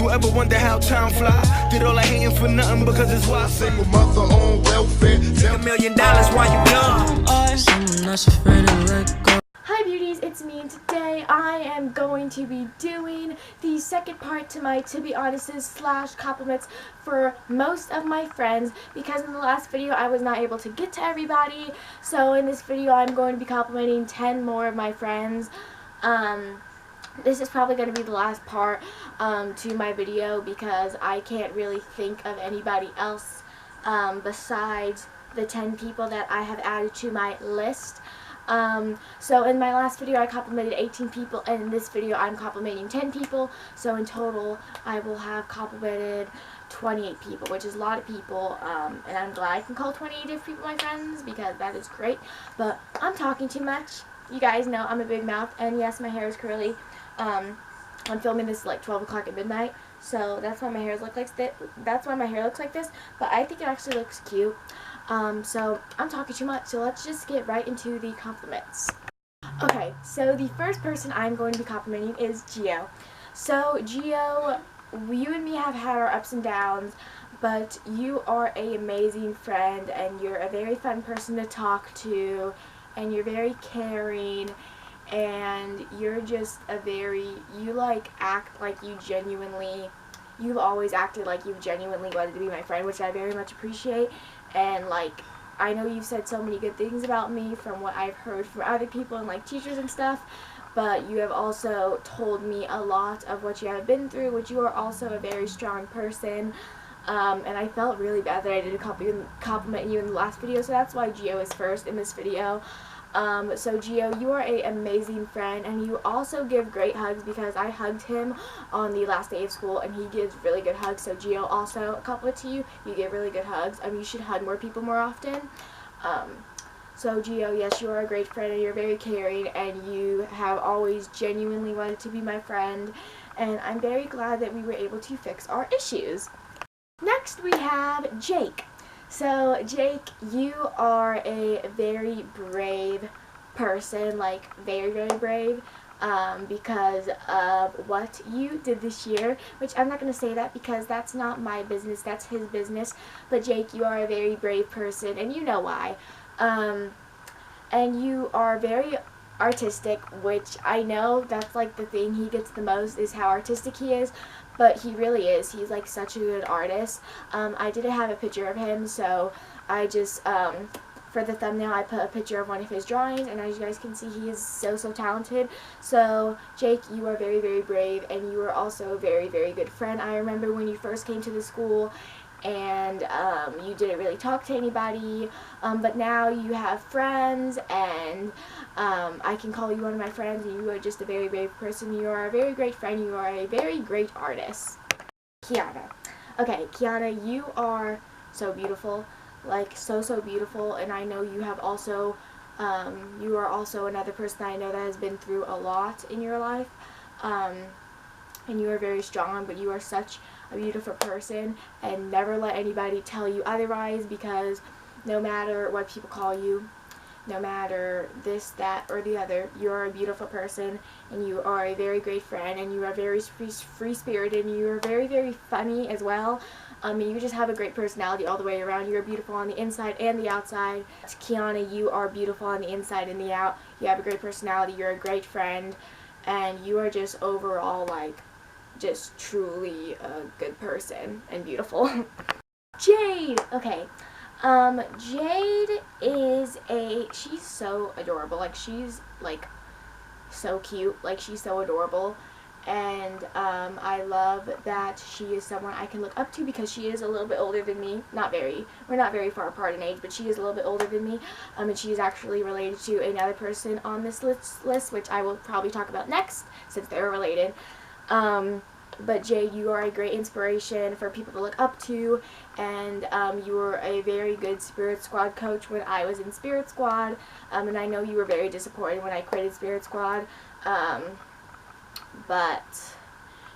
You ever wonder how time fly? Did all I hating for nothing because it's why I single mother on welfare. Take $1 million while you young. Someone that's afraid to let go. Hi beauties, it's me, and today I am going to be doing the second part to my to be honest / compliments for most of my friends, because in the last video I was not able to get to everybody. So in this video I'm going to be complimenting 10 more of my friends. This is probably going to be the last part to my video, because I can't really think of anybody else besides the 10 people that I have added to my list. So in my last video I complimented 18 people, and in this video I'm complimenting 10 people, so in total I will have complimented 28 people, which is a lot of people, and I'm glad I can call 28 different people my friends, because that is great. But I'm talking too much. You guys know I'm a big mouth, and yes, my hair is curly. I'm filming this like 12 o'clock at midnight, so that's why my hair looks like this. That's why my hair looks like this, but I think it actually looks cute. So I'm talking too much, so let's just get right into the compliments. Okay, so the first person I'm going to be complimenting is Gio. So Gio, you and me have had our ups and downs, but you are an amazing friend, and you're a very fun person to talk to, and you're very caring, and you're just you like act like you've always acted like you genuinely wanted to be my friend, which I very much appreciate. And like, I know you've said so many good things about me from what I've heard from other people and like teachers and stuff, but you have also told me a lot of what you have been through, which you are also a very strong person. And I felt really bad that I didn't compliment you in the last video, so that's why Gio is first in this video. So Gio, you are an amazing friend, and you also give great hugs, because I hugged him on the last day of school and he gives really good hugs. So Gio, also a compliment to you, you give really good hugs. You should hug more people more often. So Gio, yes, you are a great friend, and you're very caring, and you have always genuinely wanted to be my friend, and I'm very glad that we were able to fix our issues. Next we have Jake. So Jake, you are a very brave person, like very, very brave, because of what you did this year, which I'm not going to say that because that's not my business, that's his business. But Jake, you are a very brave person, and you know why. And you are very artistic, which I know that's like the thing he gets the most, is how artistic he is. But he really is. He's like such a good artist. I didn't have a picture of him, so I just, for the thumbnail, I put a picture of one of his drawings, and as you guys can see, he is so, so talented. So, Jake, you are very, very brave, and you are also a very, very good friend. I remember when you first came to the school, and you didn't really talk to anybody, but now you have friends, and I can call you one of my friends, and you are just a very brave person. You are a very great friend. You are a very great artist. Kiana. Okay, Kiana, you are so beautiful, like so, so beautiful, and I know you have also, you are also another person that I know that has been through a lot in your life, and you are very strong, but you are such a beautiful person, and never let anybody tell you otherwise, because no matter what people call you, no matter this, that, or the other, you are a beautiful person, and you are a very great friend, and you are very free-spirited, and you are very, very funny as well. And you just have a great personality all the way around. You are beautiful on the inside and the outside. Kiana, you are beautiful on the inside and the out. You have a great personality, you're a great friend, and you are just overall like just truly a good person and beautiful. Jade! Okay. Jade is she's so adorable. Like, she's like so cute. Like, she's so adorable. And I love that she is someone I can look up to, because she is a little bit older than me. We're not very far apart in age, but she is a little bit older than me. And she is actually related to another person on this list, which I will probably talk about next, since they're related. But Jade, you are a great inspiration for people to look up to, and you were a very good Spirit Squad coach when I was in Spirit Squad, and I know you were very disappointed when I quitted Spirit Squad, but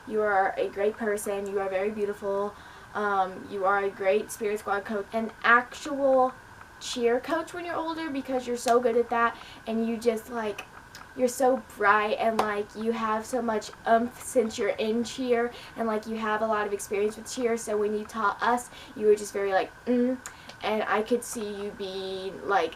you are a great person, you are very beautiful, you are a great Spirit Squad coach, an actual cheer coach when you're older, because you're so good at that, and you just like you're so bright, and like you have so much oomph since you're in cheer, and like you have a lot of experience with cheer. So when you taught us, you were just very like and I could see you being like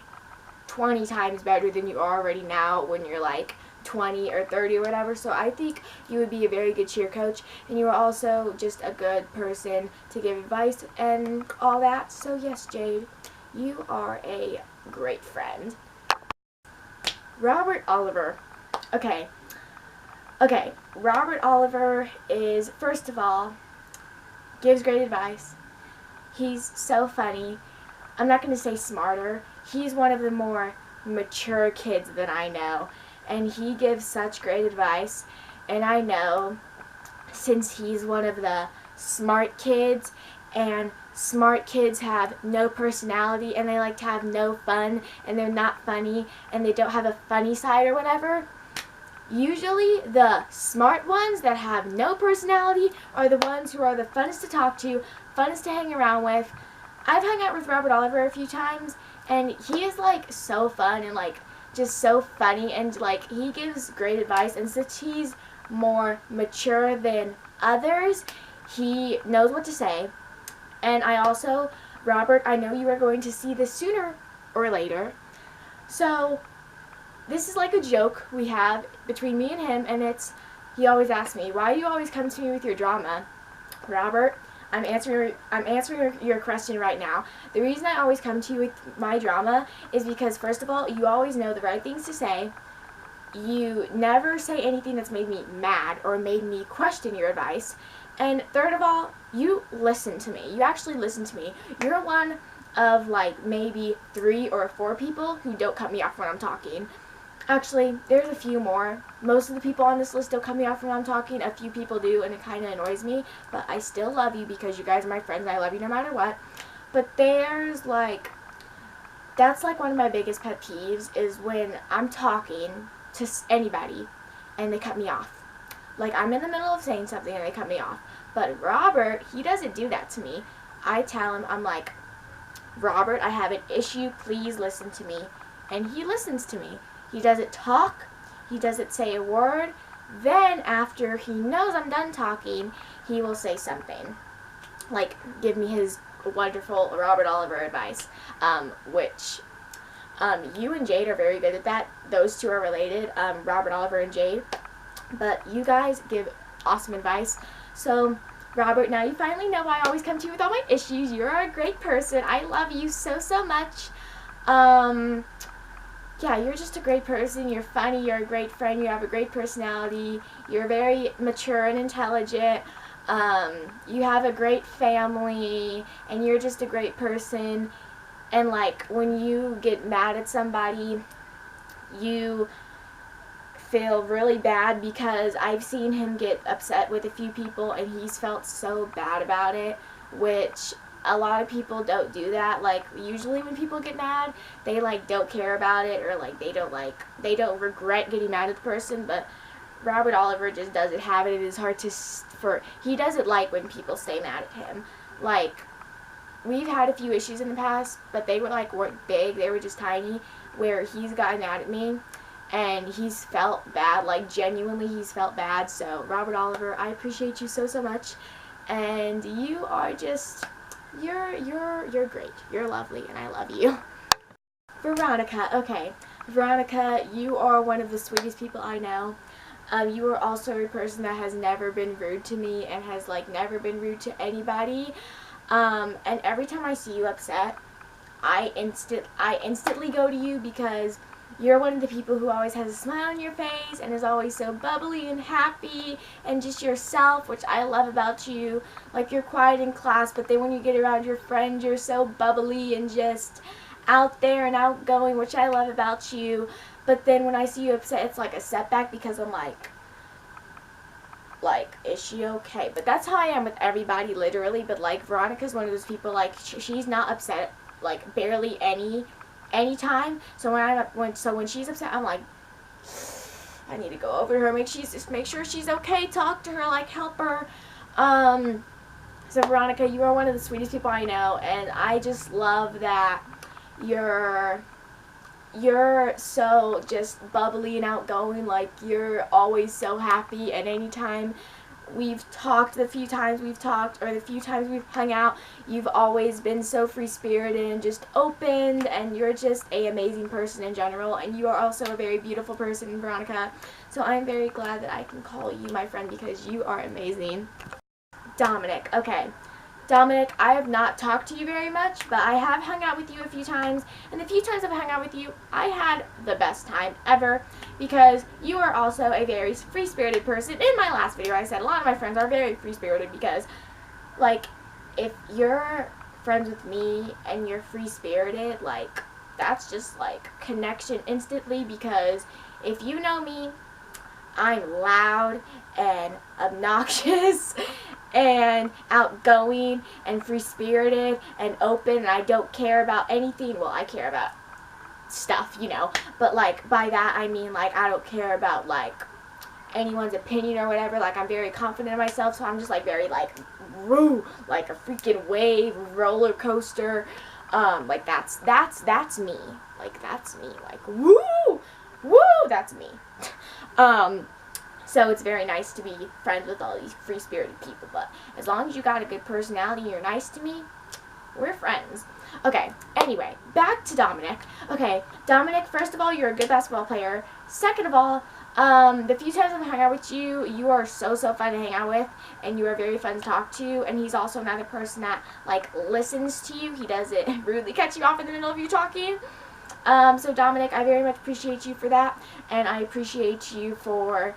20 times better than you are already now when you're like 20 or 30 or whatever. So I think you would be a very good cheer coach, and you are also just a good person to give advice and all that. So yes, Jade, you are a great friend. Robert Oliver. Okay, Robert Oliver is, first of all, gives great advice. He's so funny. I'm not going to say smarter. He's one of the more mature kids that I know, and he gives such great advice. And I know, since he's one of the smart kids, and smart kids have no personality, and they like to have no fun, and they're not funny, and they don't have a funny side or whatever. Usually the smart ones that have no personality are the ones who are the funnest to talk to, funnest to hang around with. I've hung out with Robert Oliver a few times, and he is like so fun and like just so funny, and like he gives great advice. And since he's more mature than others, he knows what to say. And I also, Robert, I know you are going to see this sooner or later. So this is like a joke we have between me and him, and it's, he always asks me, why do you always come to me with your drama? Robert, I'm answering your question right now. The reason I always come to you with my drama is because, first of all, you always know the right things to say. You never say anything that's made me mad or made me question your advice. And third of all, you listen to me. You actually listen to me. You're one of like maybe 3 or 4 people who don't cut me off when I'm talking. Actually, there's a few more. Most of the people on this list don't cut me off when I'm talking. A few people do, and it kind of annoys me. But I still love you because you guys are my friends, and I love you no matter what. But there's like, that's like one of my biggest pet peeves is when I'm talking to anybody and they cut me off. Like, I'm in the middle of saying something and they cut me off. But Robert, he doesn't do that to me. I tell him, I'm like, Robert, I have an issue. Please listen to me. And he listens to me. He doesn't talk. He doesn't say a word. Then, after he knows I'm done talking, he will say something. Like, give me his wonderful Robert Oliver advice, which you and Jade are very good at that. Those two are related, Robert Oliver and Jade. But you guys give awesome advice. So, Robert, now you finally know why I always come to you with all my issues. You're a great person. I love you so, so much. Yeah, you're just a great person. You're funny. You're a great friend. You have a great personality. You're very mature and intelligent. You have a great family, and you're just a great person. And like, when you get mad at somebody, you feel really bad, because I've seen him get upset with a few people and he's felt so bad about it, which a lot of people don't do that. Like, usually when people get mad, they like don't care about it, or like they don't regret getting mad at the person. But Robert Oliver just doesn't have it in his heart he doesn't like when people stay mad at him. Like, we've had a few issues in the past, but they weren't big, they were just tiny, where he's gotten mad at me and he's felt bad, like genuinely he's felt bad. So Robert Oliver, I appreciate you so, so much, and you are just, you're great, you're lovely, and I love you. Veronica, okay, Veronica, you are one of the sweetest people I know. You are also a person that has never been rude to me and has like never been rude to anybody. And every time I see you upset, I instantly go to you, because you're one of the people who always has a smile on your face and is always so bubbly and happy and just yourself, which I love about you. Like, you're quiet in class, but then when you get around your friends, you're so bubbly and just out there and outgoing, which I love about you. But then when I see you upset, it's like a setback, because I'm like, is she okay? But that's how I am with everybody, literally. But like, Veronica's one of those people, like, she's not upset like barely any time. So when she's upset, I'm like, I need to go over to her, make sure she's okay, talk to her, like help her. So Veronica, you are one of the sweetest people I know, and I just love that you're you're so just bubbly and outgoing. Like, you're always so happy, and anytime we've talked, the few times we've talked, or the few times we've hung out, you've always been so free-spirited and just open, and you're just an amazing person in general, and you are also a very beautiful person, Veronica. So I'm very glad that I can call you my friend because you are amazing. Dominic. Okay. Dominic, I have not talked to you very much, but I have hung out with you a few times, and the few times I've hung out with you, I had the best time ever, because you are also a very free-spirited person. In my last video, I said a lot of my friends are very free-spirited because, like, if you're friends with me and you're free-spirited, like, that's just, like, connection instantly, because if you know me, I'm loud and obnoxious and outgoing and free-spirited and open, and I don't care about anything. Well, I care about stuff, you know, but, like, by that I mean, like, I don't care about, like, anyone's opinion or whatever. Like, I'm very confident in myself, so I'm just, like, very, like, woo, like a freaking wave, roller coaster. Like, that's me. Like, that's me. Like, woo, that's me. So it's very nice to be friends with all these free-spirited people, but as long as you got a good personality and you're nice to me, we're friends. Okay, anyway, back to Dominic. Okay, Dominic, first of all, you're a good basketball player. Second of all, the few times I've hung out with you, you are so fun to hang out with, and you are very fun to talk to, and he's also another person that, like, listens to you. He doesn't rudely cut you off in the middle of you talking. So Dominic, I very much appreciate you for that, and I appreciate you for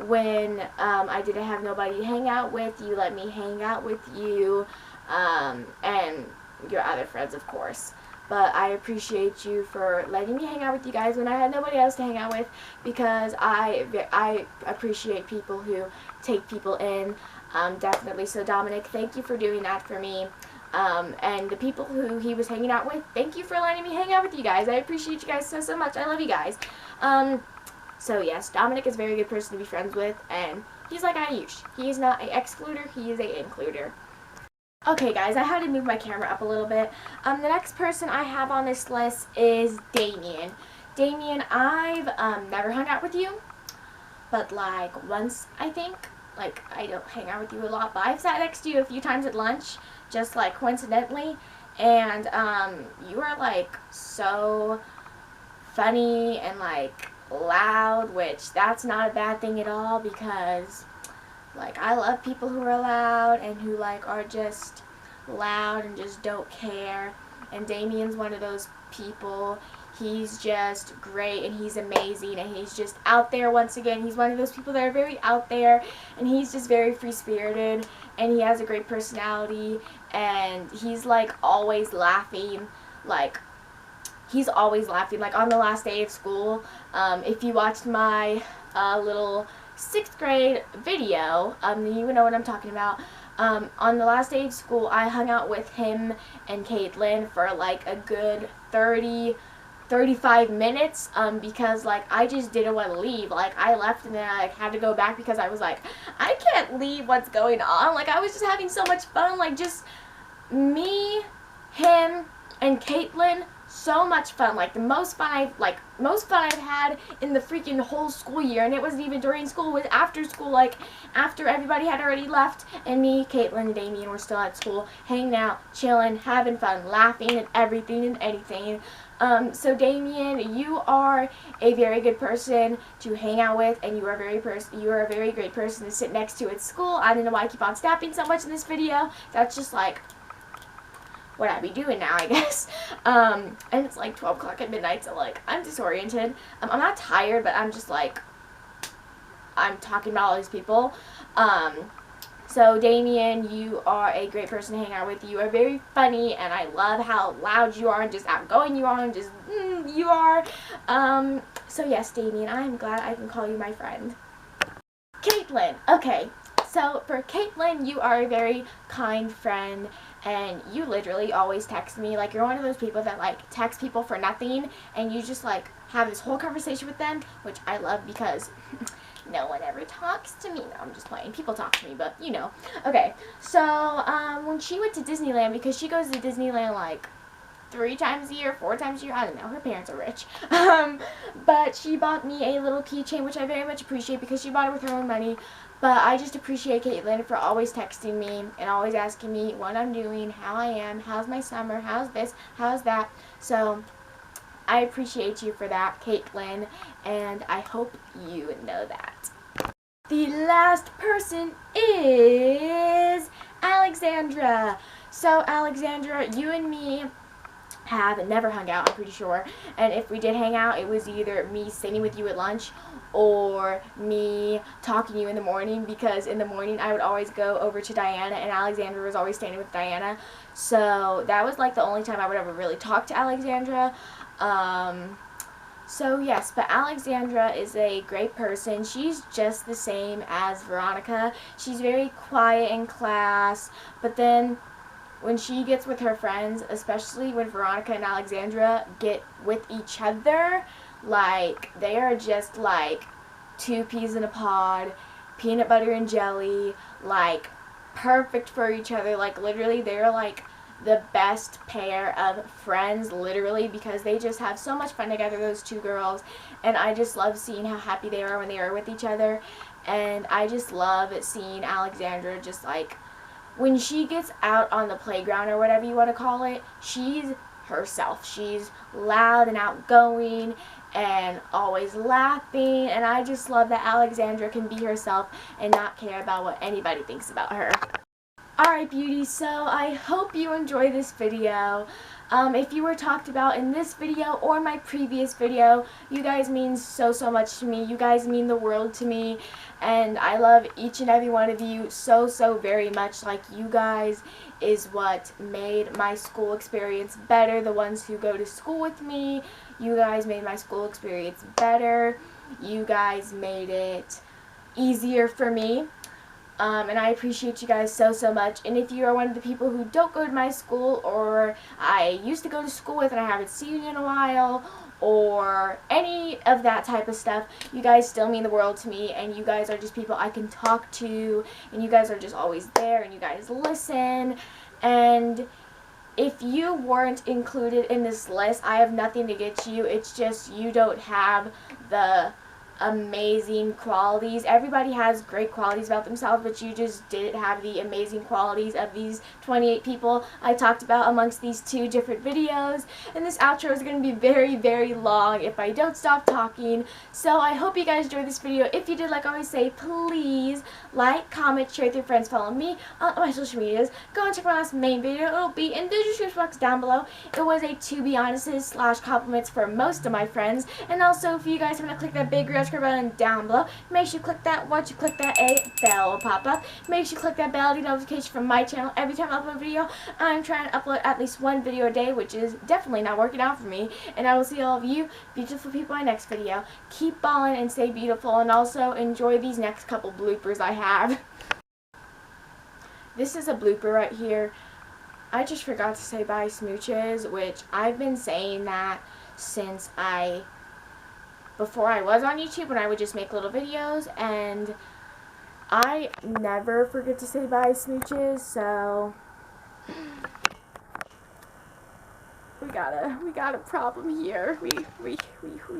when I didn't have nobody to hang out with, you let me hang out with you, and your other friends, of course. But I appreciate you for letting me hang out with you guys when I had nobody else to hang out with, because I appreciate people who take people in, definitely. So Dominic, thank you for doing that for me. And the people who he was hanging out with, thank you for letting me hang out with you guys. I appreciate you guys so much. I love you guys. So yes, Dominic is a very good person to be friends with, and he's like Ayush. He is not an excluder, he is an includer. Okay guys, I had to move my camera up a little bit. The next person I have on this list is Damien. Damien, I've never hung out with you, but like once, I think. Like, I don't hang out with you a lot, but I've sat next to you a few times at lunch, just like coincidentally, and you are like so funny and like loud, which that's not a bad thing at all, because like I love people who are loud and who like are just loud and just don't care, and Damien's one of those people. He's just great, and he's amazing, and he's just out there. Once again, he's one of those people that are very out there, and he's just very free-spirited, and he has a great personality, and he's like always laughing. Like, he's always laughing. Like, on the last day of school, if you watched my little 6th grade video, you know what I'm talking about. On the last day of school, I hung out with him and Caitlin for like a good 35 minutes, because like I just didn't want to leave. Like, I left and then I had to go back because I was like, I can't leave what's going on. Like, I was just having so much fun, like just me, him, and Caitlin. So much fun, like the most fun I've had in the freaking whole school year, and it wasn't even during school, it was after school, like after everybody had already left, and me, Caitlin, and Damien were still at school, hanging out, chilling, having fun, laughing at everything and anything. So Damien, you are a very good person to hang out with, and you are a very great person to sit next to at school. I don't know why I keep on snapping so much in this video. That's just like what I be doing now, I guess. And it's like 12 o'clock at midnight, so like I'm disoriented. I'm not tired, but I'm just like, I'm talking about all these people. So Damien, you are a great person to hang out with. You are very funny, and I love how loud you are and just outgoing you are, and just you are. So yes, Damien, I am glad I can call you my friend. Caitlin, okay. So for Caitlin, you are a very kind friend, and you literally always text me. Like, you're one of those people that like text people for nothing, and you just like have this whole conversation with them, which I love because no one ever talks to me. No, I'm just playing. People talk to me, but you know. Okay, so when she went to Disneyland, because she goes to Disneyland like 3 times a year, 4 times a year. I don't know. Her parents are rich. But she bought me a little keychain, which I very much appreciate because she bought it with her own money. But I just appreciate Caitlin for always texting me and always asking me what I'm doing, how I am, how's my summer, how's this, how's that. So I appreciate you for that, Caitlin, and I hope you know that. The last person is Alexandra. So Alexandra, you and me have never hung out, I'm pretty sure. And if we did hang out, it was either me sitting with you at lunch or me talking to you in the morning, because in the morning I would always go over to Diana and Alexandra was always standing with Diana. So that was like the only time I would ever really talk to Alexandra. So yes, but Alexandra is a great person. She's just the same as Veronica. She's very quiet in class, but then when she gets with her friends, especially when Veronica and Alexandra get with each other, like, they are just like 2 peas in a pod, peanut butter and jelly, like, perfect for each other. Like, literally, they're like the best pair of friends, literally, because they just have so much fun together, those 2 girls. And I just love seeing how happy they are when they are with each other. And I just love seeing Alexandra just like, when she gets out on the playground or whatever you want to call it, she's herself. She's loud and outgoing and always laughing, and I just love that Alexandra can be herself and not care about what anybody thinks about her. Alright, beauties, so I hope you enjoy this video. If you were talked about in this video or my previous video, you guys mean so much to me. You guys mean the world to me, and I love each and every one of you so very much. Like, you guys is what made my school experience better. The ones who go to school with me, you guys made my school experience better. You guys made it easier for me. And I appreciate you guys so much. And if you are one of the people who don't go to my school, or I used to go to school with and I haven't seen you in a while, or any of that type of stuff, you guys still mean the world to me, and you guys are just people I can talk to, and you guys are just always there, and you guys listen. And if you weren't included in this list, I have nothing to get you. It's just you don't have the amazing qualities. Everybody has great qualities about themselves, but you just didn't have the amazing qualities of these 28 people I talked about amongst these 2 different videos. And this outro is going to be very long if I don't stop talking. So I hope you guys enjoyed this video. If you did, like I always say, please like, comment, share with your friends, follow me on my social medias. Go and check my last main video. It'll be in the description box down below. It was a to be honest / compliments for most of my friends. And also, if you guys haven't clicked that big red button down below, make sure you click that. Once you click that, a bell will pop up. Make sure you click that bell to get notification from my channel every time I upload a video. I'm trying to upload at least 1 video a day, which is definitely not working out for me. And I will see all of you beautiful people in my next video. Keep balling and stay beautiful, and also enjoy these next couple bloopers I have. This is a blooper right here. I just forgot to say bye smooches, which I've been saying that since before I was on YouTube, when I would just make little videos, and I never forget to say bye smooches, so we got a problem here. We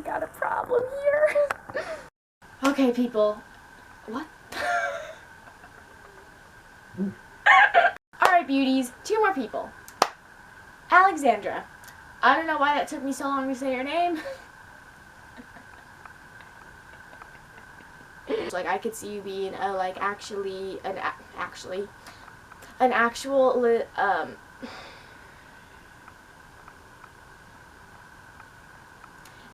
got a problem here. Okay, people. What? Alright, beauties, 2 more people. Alexandra. I don't know why that took me so long to say your name. Like, I could see you being an actual